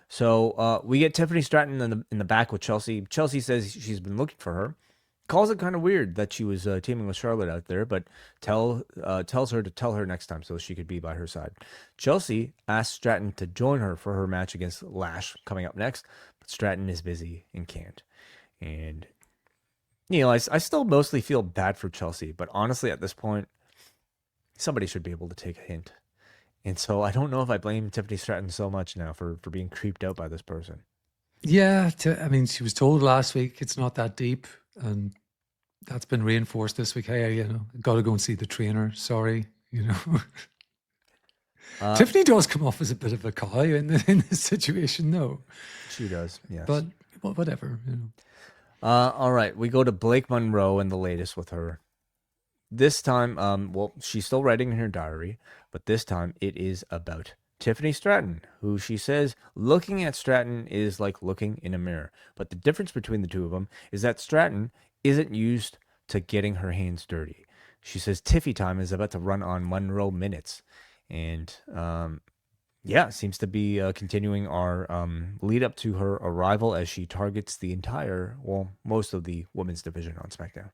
So we get Tiffany Stratton in the back with Chelsea. Chelsea says she's been looking for her. calls it kind of weird that she was teaming with Charlotte out there, but tells her to tell her next time so she could be by her side. Chelsea asked Stratton to join her for her match against Lash coming up next, but Stratton is busy and can't. And Neal, I still mostly feel bad for Chelsea, but honestly, at this point, somebody should be able to take a hint. And so I don't know if I blame Tiffany Stratton so much now for being creeped out by this person. Yeah, I mean, she was told last week it's not that deep, and that's been reinforced this week. Hey, got to go and see the trainer. Sorry, Tiffany does come off as a bit of a cow in this situation, though. She does, yes. But whatever, All right, we go to Blake Monroe and the latest with her. This time, she's still writing in her diary, but this time it is about Tiffany Stratton, who she says looking at Stratton is like looking in a mirror. But the difference between the two of them is that Stratton isn't used to getting her hands dirty. She says Tiffy time is about to run on Monroe minutes. And seems to be continuing our lead up to her arrival as she targets most of the women's division on SmackDown.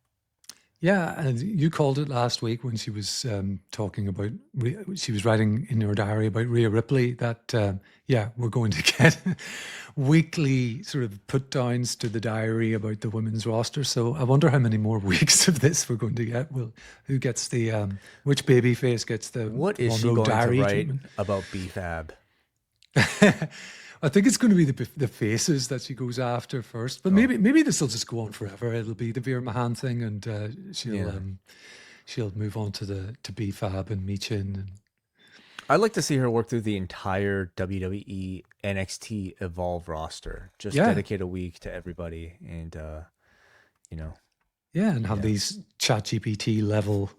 Yeah, and you called it last week when she was talking about, she was writing in her diary about Rhea Ripley that, we're going to get weekly sort of put downs to the diary about the women's roster. So I wonder how many more weeks of this we're going to get. Well, who gets which babyface gets the What is she Monroe going diary to write treatment? about BFAB? I think it's going to be the faces that she goes after first, but maybe this will just go on forever. It'll be the Veer Mahan thing, and she'll move on to BFAB and Michin. And I'd like to see her work through the entire WWE NXT Evolve roster. Just dedicate a week to everybody, and and have these ChatGPT level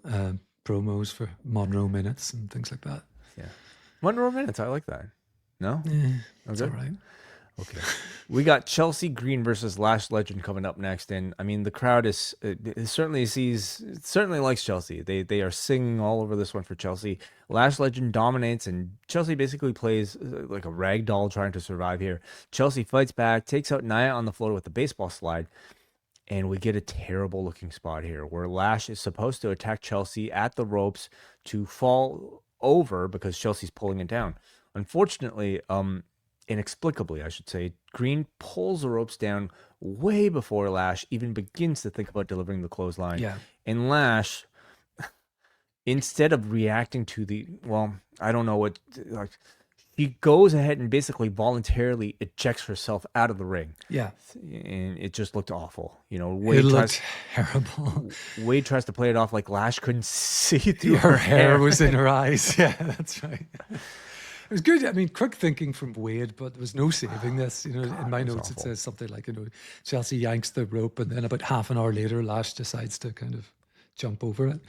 promos for Monroe minutes and things like that. Yeah, Monroe minutes. I like that. No? That's all right. Okay. We got Chelsea Green versus Lash Legend coming up next. And I mean, the crowd certainly likes Chelsea. They are singing all over this one for Chelsea. Lash Legend dominates, and Chelsea basically plays like a rag doll trying to survive here. Chelsea fights back, takes out Nia on the floor with the baseball slide. And we get a terrible looking spot here where Lash is supposed to attack Chelsea at the ropes to fall over because Chelsea's pulling it down. Unfortunately, inexplicably, I should say, Green pulls the ropes down way before Lash even begins to think about delivering the clothesline. Yeah. And Lash, instead of reacting to I don't know he goes ahead and basically voluntarily ejects herself out of the ring. Yeah. And it just looked awful. It looked terrible. Wade tries to play it off like Lash couldn't see through her hair was in her eyes. Yeah, that's right. It was good. I mean, quick thinking from Wade, but there was no saving this. In my notes, it says something like, Chelsea yanks the rope, and then about half an hour later, Lash decides to kind of jump over it.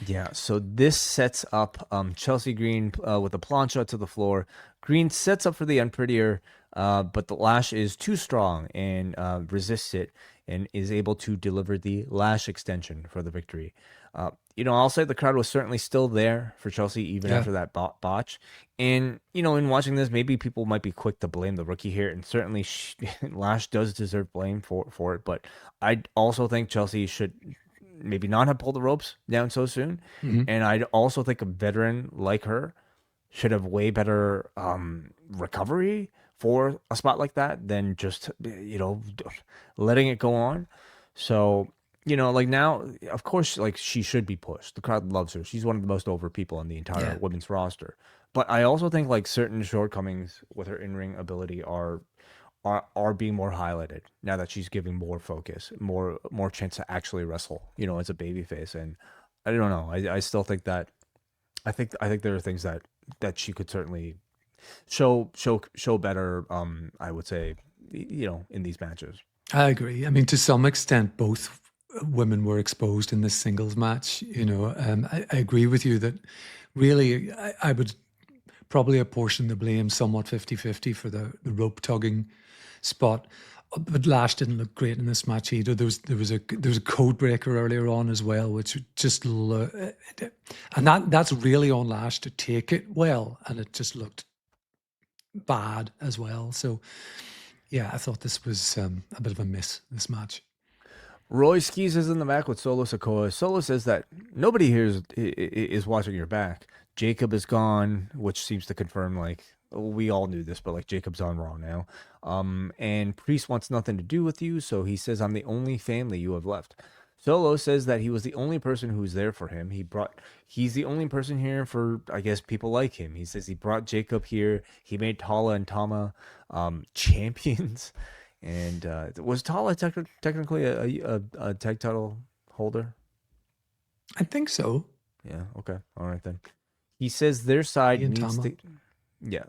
Yeah, so this sets up Chelsea Green with a plancha to the floor. Green sets up for the unprettier, but the Lash is too strong and resists it and is able to deliver the Lash extension for the victory. I'll say the crowd was certainly still there for Chelsea even after that botch. And, in watching this, maybe people might be quick to blame the rookie here. And certainly Lash does deserve blame for it. But I also think Chelsea should maybe not have pulled the ropes down so soon. Mm-hmm. And I'd also think a veteran like her should have way better recovery for a spot like that than just, letting it go on. So, now, of course, she should be pushed. The crowd loves her. She's one of the most over people on the entire women's roster. But I also think certain shortcomings with her in-ring ability are being more highlighted now that she's giving more focus, more chance to actually wrestle, as a babyface. And I don't know. I still think that I think there are things that she could certainly show better. I would say, in these matches. I agree. I mean, to some extent, both women were exposed in this singles match. I agree with you that really I would probably apportion the blame somewhat 50-50 for the rope tugging spot. But Lash didn't look great in this match either. There was a code breaker earlier on as well, which just and that's really on Lash to take it well, and it just looked bad as well. So yeah, I thought this was a bit of a miss, this match. Roy Skis is in the back with Solo Sikoa. Solo says that nobody here is watching your back. Jacob is gone, which seems to confirm, like, we all knew this, but like Jacob's on Raw now. And Priest wants nothing to do with you, so he says, I'm the only family you have left. Solo says that he was the only person who was there for him. He's the only person here for, I guess, people like him. He says he brought Jacob here. He made Tala and Tama champions. And was Tala technically a tag title holder? I think so. Yeah. Okay. All right then. He says their side He and needs Tama. to. Yeah.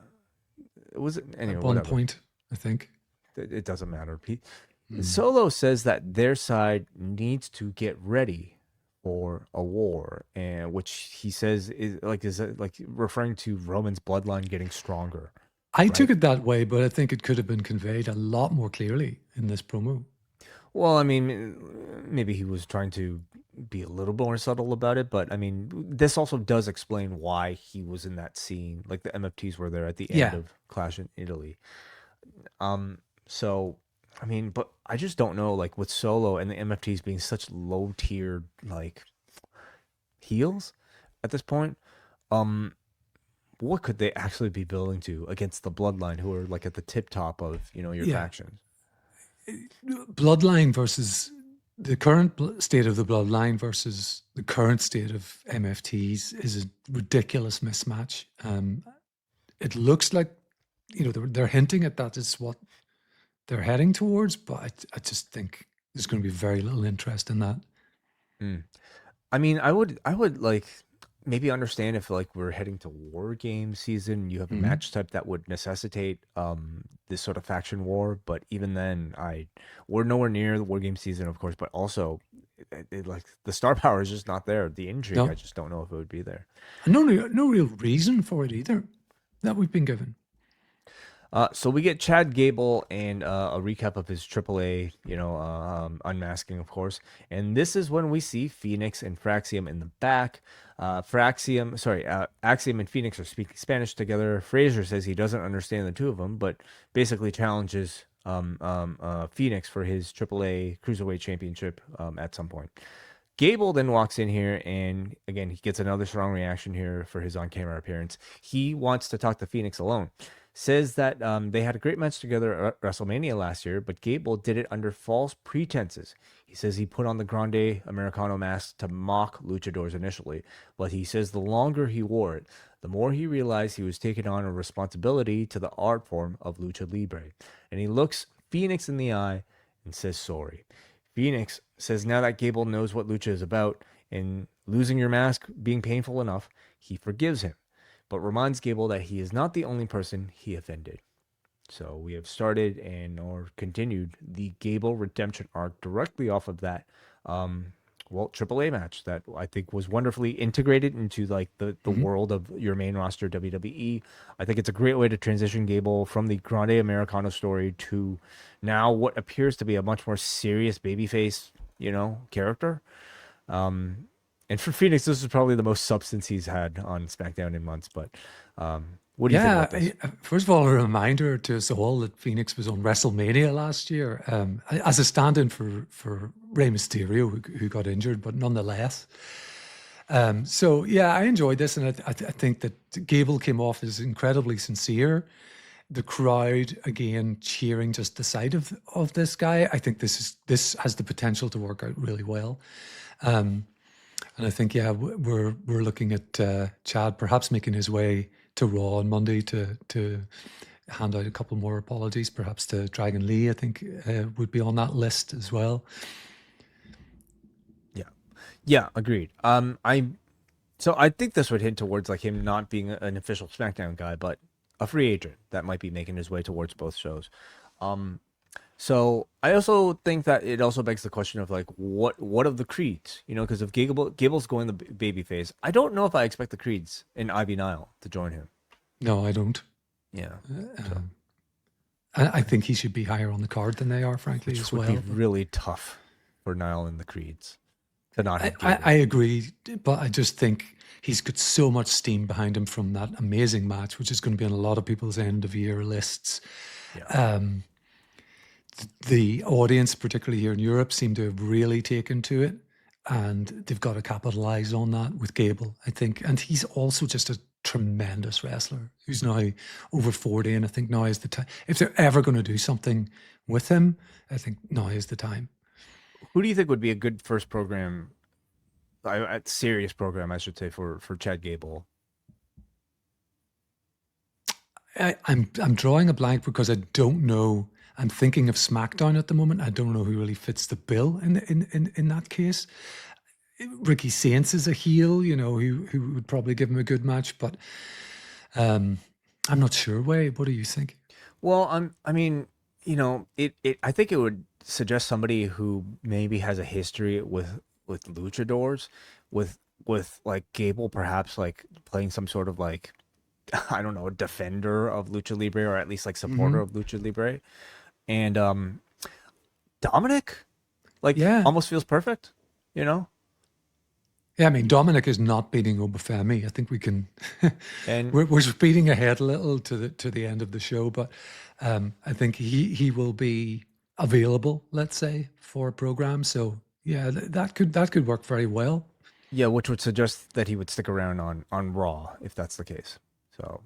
It was anyway. At one Whatever. point, I think. It doesn't matter. Solo says that their side needs to get ready for a war, and which he says is like referring to Roman's bloodline getting stronger. I took it that way, but I think it could have been conveyed a lot more clearly in this promo. Well, I mean, maybe he was trying to be a little more subtle about it, but I mean, this also does explain why he was in that scene. Like the MFTs were there at the end of Clash in Italy. So, I mean, but I just don't know, like with Solo and the MFTs being such low tier like heels at this point, what could they actually be building to against the Bloodline, who are like at the tip top of your factions? Bloodline versus the current state of the Bloodline versus the current state of MFTs is a ridiculous mismatch. It looks like they're hinting at that is what they're heading towards, but I just think there's going to be very little interest in that. I mean, I would like maybe understand if like we're heading to war game season, you have a match type that would necessitate this sort of faction war, but even then we're nowhere near the war game season, of course, but also like the star power is just not there. The intrigue, I just don't know if it would be there. And no real reason for it either that we've been given. So we get Chad Gable and a recap of his AAA, unmasking, of course. And this is when we see Phoenix and Fraxium in the back. Axiom and Phoenix are speaking Spanish together. Frazier says he doesn't understand the two of them, but basically challenges Phoenix for his AAA Cruiserweight Championship at some point. Gable then walks in here, and again, he gets another strong reaction here for his on-camera appearance. He wants to talk to Phoenix alone. Says that they had a great match together at WrestleMania last year, but Gable did it under false pretenses. He says he put on the Grande Americano mask to mock luchadors initially, but he says the longer he wore it, the more he realized he was taking on a responsibility to the art form of lucha libre. And he looks Phoenix in the eye and says sorry. Phoenix says now that Gable knows what lucha is about and losing your mask being painful enough, he forgives him, but reminds Gable that he is not the only person he offended. So we have started or continued the Gable redemption arc directly off of that AAA match that I think was wonderfully integrated into like the world of your main roster WWE. I think it's a great way to transition Gable from the Grande Americano story to now what appears to be a much more serious babyface, character. And for Phoenix, this is probably the most substance he's had on SmackDown in months. But what do you think about this? First of all, a reminder to us all that Phoenix was on WrestleMania last year as a stand-in for Rey Mysterio, who got injured, but nonetheless. So, yeah, I enjoyed this, and I think that Gable came off as incredibly sincere. The crowd, again, cheering just the sight of this guy. I think this has the potential to work out really well. And I think, we're looking at Chad perhaps making his way to Raw on Monday to hand out a couple more apologies, perhaps to Dragon Lee, I think would be on that list as well. Yeah, agreed. So I think this would hint towards like him not being an official SmackDown guy, but a free agent that might be making his way towards both shows. So I also think that it also begs the question of like what of the Creeds, because if Gable's going the baby phase, I don't know if I expect the Creeds and Ivy Nile to join him. No, I don't. Yeah, I think he should be higher on the card than they are, frankly, as well. It would be really tough for Nile and the Creeds to not have Gable. I agree, but I just think he's got so much steam behind him from that amazing match, which is going to be on a lot of people's end of year lists. Yeah. the audience, particularly here in Europe, seem to have really taken to it, and they've got to capitalize on that with Gable, I think. And he's also just a tremendous wrestler who's now over 40, and I think now is the time. If they're ever going to do something with him, I think now is the time. Who do you think would be a good first program, a serious program, I should say, for Chad Gable? I'm drawing a blank because I don't know. I'm thinking of SmackDown at the moment. I don't know who really fits the bill in that case. Ricky Saints is a heel, you know, who would probably give him a good match, but I'm not sure. Wade, what do you think? Well, I mean, you know, I think it would suggest somebody who maybe has a history with luchadors, with like Gable, perhaps like playing some sort of like, I don't know, a defender of Lucha Libre, or at least like supporter of Lucha Libre. And Dominic, like, almost feels perfect, you know? Yeah, I mean, Dominic is not beating Obafemi. I think we can, And we're speeding ahead a little to the end of the show, but I think he will be available, let's say, for a program. So yeah, that could work very well. yeah, which would suggest that he would stick around on Raw if that's the case. So,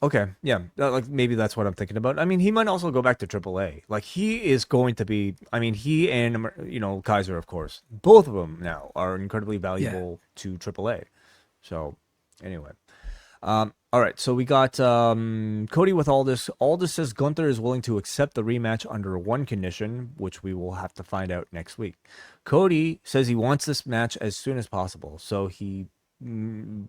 okay, yeah, like maybe that's what I'm thinking about. I mean, he might also go back to AAA. Like, he is going to be. I mean, he and, you know, Kaiser, of course, both of them now are incredibly valuable to AAA. So, anyway, all right. So we got Cody with Aldis. Aldis says Gunther is willing to accept the rematch under one condition, which we will have to find out next week. Cody says he wants this match as soon as possible. So he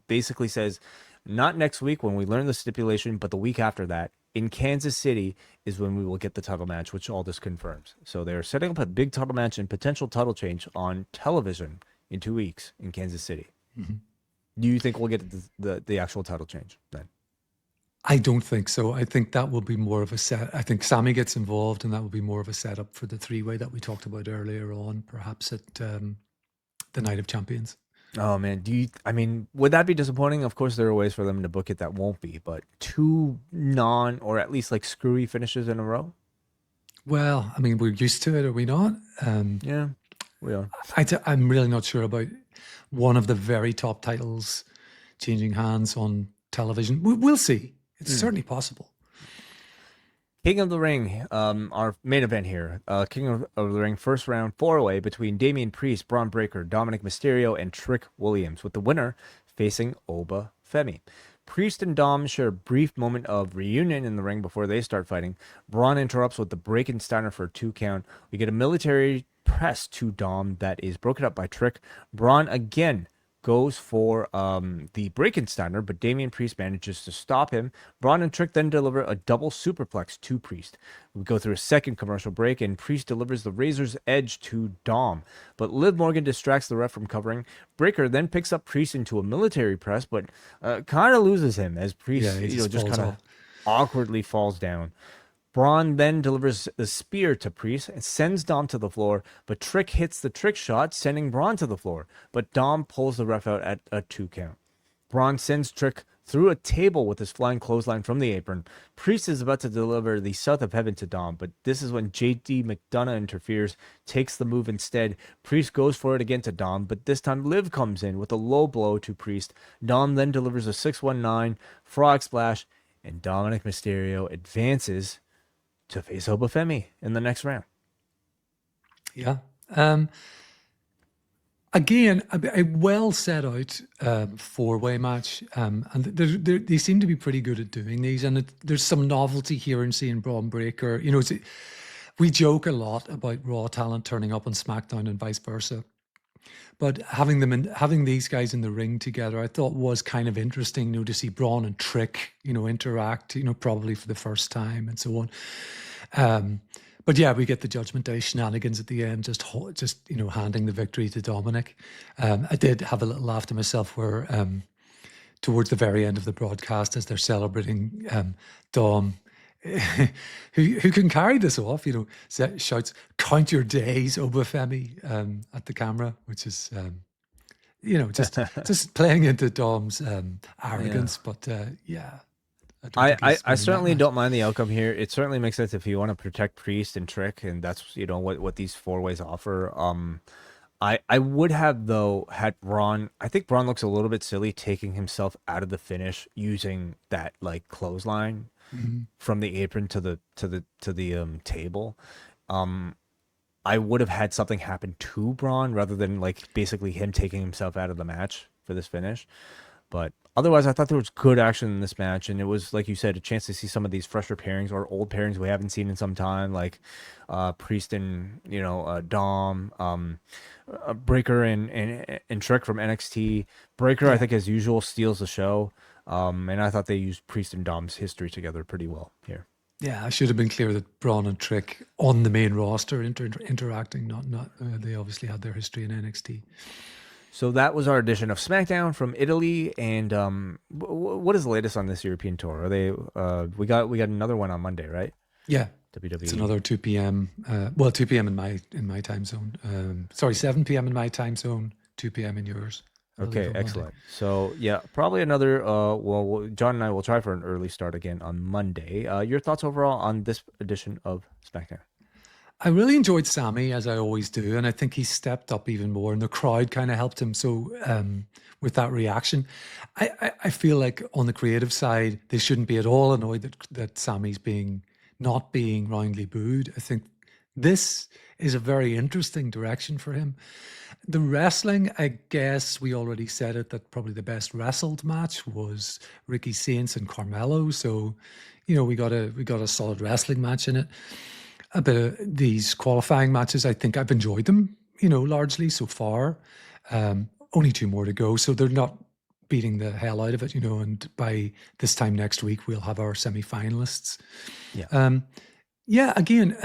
basically says, not next week when we learn the stipulation, but the week after that in Kansas City is when we will get the title match, which Aldis confirms. So they're setting up a big title match and potential title change on television in 2 weeks in Kansas City. Do you think we'll get the actual title change then? I don't think so. I think that will be more of a set. I think Sammy gets involved, and that will be more of a setup for the three-way that we talked about earlier on, perhaps at the Night of Champions. Oh man, I mean, would that be disappointing? Of course, there are ways for them to book it that won't be, but two or at least like screwy finishes in a row. Well, I mean, we're used to it, are we not? Yeah, we are. I'm really not sure about one of the very top titles changing hands on television. We'll see. It's certainly possible. King of the Ring, our main event here. King of the Ring, first round 4-way between Damian Priest, Braun Breaker, Dominic Mysterio, and Trick Williams, with the winner facing Oba Femi. Priest and Dom share a brief moment of reunion in the ring before they start fighting. Braun interrupts with the Breakensteiner for a 2 count. We get a military press to Dom that is broken up by Trick. Braun again goes for the Breakensteiner, but Damian Priest manages to stop him. Braun and Trick then deliver a double superplex to Priest. We go through a second commercial break, and Priest delivers the Razor's Edge to Dom, but Liv Morgan distracts the ref from covering. Breaker then picks up Priest into a military press, but kind of loses him as Priest just kind of awkwardly falls down. Braun then delivers the spear to Priest and sends Dom to the floor, but Trick hits the trick shot, sending Braun to the floor, but Dom pulls the ref out at a 2 count. Braun sends Trick through a table with his flying clothesline from the apron. Priest is about to deliver the South of Heaven to Dom, but this is when JD McDonough interferes, takes the move instead. Priest goes for it again to Dom, but this time Liv comes in with a low blow to Priest. Dom then delivers a 619 frog splash, and Dominic Mysterio advances to face Oba Femi in the next round. Yeah. Again, a well set out 4-way match, and they seem to be pretty good at doing these. And there's some novelty here in seeing Braun Breaker. You know, we joke a lot about Raw talent turning up on SmackDown and vice versa. But having these guys in the ring together, I thought was kind of interesting, you know, to see Braun and Trick, you know, interact, you know, probably for the first time and so on. But yeah, we get the Judgment Day shenanigans at the end, just you know, handing the victory to Dominic. I did have a little laugh to myself where towards the very end of the broadcast, as they're celebrating, Dom, who can carry this off, you know, shouts, "Count your days, Obafemi," at the camera, which is, you know, just playing into Dom's arrogance. But yeah, don't think he's I winning that certainly match. don't mind the outcome here. It certainly makes sense if you want to protect Priest and Trick, and that's what these four ways offer. I would have though had Braun. I think Braun looks a little bit silly taking himself out of the finish using that like clothesline Mhm. from the apron to the table. I would have had something happen to Braun rather than like basically him taking himself out of the match for this finish. But otherwise, I thought there was good action in this match, and it was like you said, a chance to see some of these fresher pairings or old pairings we haven't seen in some time, like Priest and Dom, Breaker and Trick from NXT. Breaker, I Yeah. think, as usual, steals the show, and I thought they used Priest and Dom's history together pretty well here. Yeah, I should have been clear that Braun and Trick on the main roster interacting, not they obviously had their history in NXT. So that was our edition of SmackDown from Italy, and what is the latest on this European tour? Are they? We got another one on Monday, right? Yeah, WWE. it's another 2 p.m. 2 p.m. in my time zone. Sorry, 7 p.m. in my time zone, 2 p.m. in yours. I believe, Okay, on Monday. excellent. So yeah, probably another. John and I will try for an early start again on Monday. Your thoughts overall on this edition of SmackDown? I really enjoyed Sammy, as I always do, and I think he stepped up even more, and the crowd kind of helped him. So, with that reaction, I feel like on the creative side, they shouldn't be at all annoyed that Sammy's not being roundly booed. I think this is a very interesting direction for him. The wrestling, I guess we already said it, that probably the best wrestled match was Ricky Saints and Carmelo. So, we got a solid wrestling match in it. A bit of these qualifying matches, I think I've enjoyed them, largely so far. Only two more to go, so they're not beating the hell out of it, and by this time next week, we'll have our semi-finalists. Yeah. Yeah, again,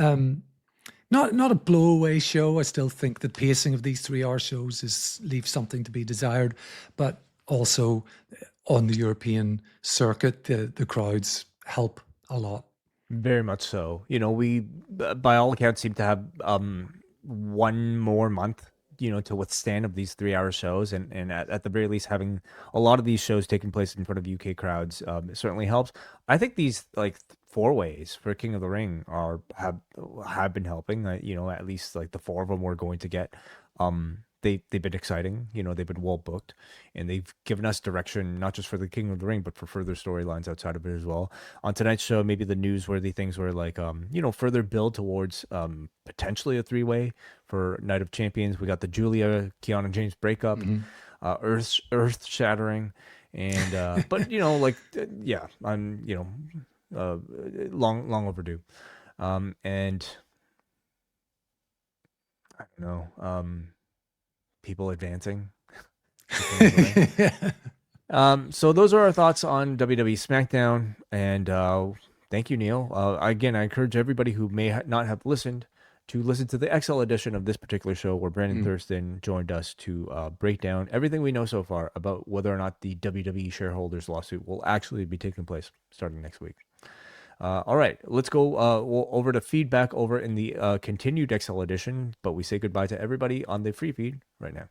not a blowaway show. I still think the pacing of these 3-hour shows leaves something to be desired, but also on the European circuit, the crowds help a lot. Very much so. We by all accounts seem to have one more month, to withstand of these 3-hour shows, and at the very least having a lot of these shows taking place in front of UK crowds it certainly helps. I think these like four ways for King of the Ring have been helping. At least like the four of them we're going to get. They've been exciting. They've been well booked, and they've given us direction not just for the King of the Ring, but for further storylines outside of it as well. On tonight's show, maybe the newsworthy things were like further build towards potentially a 3-way for Night of Champions. We got the Julia Kiana James breakup, earth shattering, and but yeah, I'm long overdue, and I don't know. People advancing. So those are our thoughts on WWE SmackDown, and thank you, Neal. Again, I encourage everybody who may not have listened to listen to the XL edition of this particular show, where Brandon Thurston joined us to break down everything we know so far about whether or not the WWE shareholders lawsuit will actually be taking place starting next week. All right, let's go over to feedback over in the continued XL edition, but we say goodbye to everybody on the free feed right now.